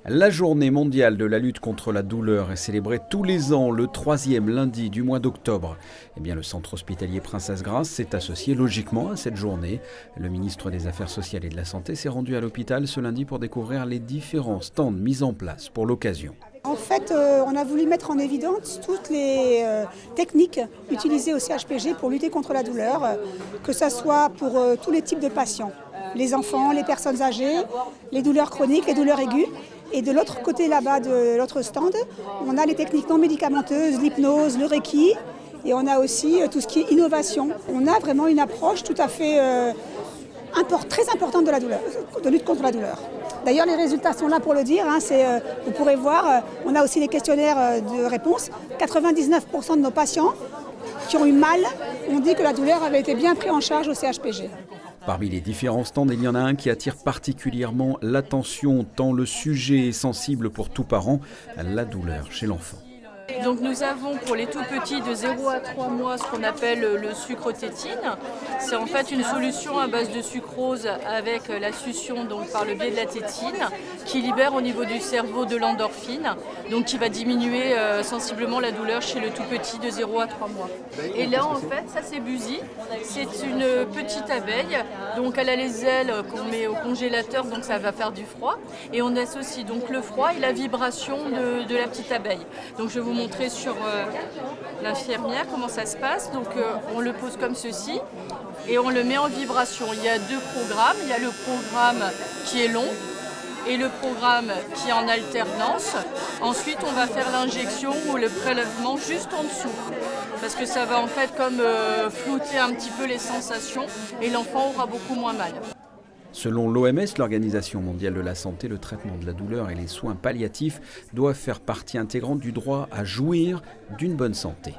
La journée mondiale de la lutte contre la douleur est célébrée tous les ans le 3e lundi du mois d'octobre. Le centre hospitalier Princesse Grace s'est associé logiquement à cette journée. Le ministre des Affaires sociales et de la Santé s'est rendu à l'hôpital ce lundi pour découvrir les différents stands mis en place pour l'occasion. En fait, on a voulu mettre en évidence toutes les techniques utilisées au CHPG pour lutter contre la douleur, que ce soit pour tous les types de patients, les enfants, les personnes âgées, les douleurs chroniques, les douleurs aiguës. Et de l'autre côté là-bas de l'autre stand, on a les techniques non médicamenteuses, l'hypnose, le reiki, et on a aussi tout ce qui est innovation. On a vraiment une approche tout à fait très importante de la douleur, de lutte contre la douleur. D'ailleurs, les résultats sont là pour le dire. Vous pourrez voir, on a aussi des questionnaires de réponse. 99% de nos patients qui ont eu mal ont dit que la douleur avait été bien prise en charge au CHPG. Parmi les différents stands, il y en a un qui attire particulièrement l'attention, tant le sujet est sensible pour tout parent, la douleur chez l'enfant. Donc nous avons pour les tout petits de 0 à 3 mois ce qu'on appelle le sucre tétine. C'est en fait une solution à base de sucrose avec la succion donc par le biais de la tétine qui libère au niveau du cerveau de l'endorphine, donc qui va diminuer sensiblement la douleur chez le tout petit de 0 à 3 mois. Et là en fait ça c'est Buzy, c'est une petite abeille, donc elle a les ailes qu'on met au congélateur donc ça va faire du froid et on associe donc le froid et la vibration de la petite abeille. Donc je vais vous montrer sur l'infirmière comment ça se passe. Donc on le pose comme ceci et on le met en vibration. Il y a deux programmes, il y a le programme qui est long et le programme qui est en alternance. Ensuite on va faire l'injection ou le prélèvement juste en dessous parce que ça va en fait comme flouter un petit peu les sensations et l'enfant aura beaucoup moins mal. Selon l'OMS, l'Organisation mondiale de la santé, le traitement de la douleur et les soins palliatifs doivent faire partie intégrante du droit à jouir d'une bonne santé.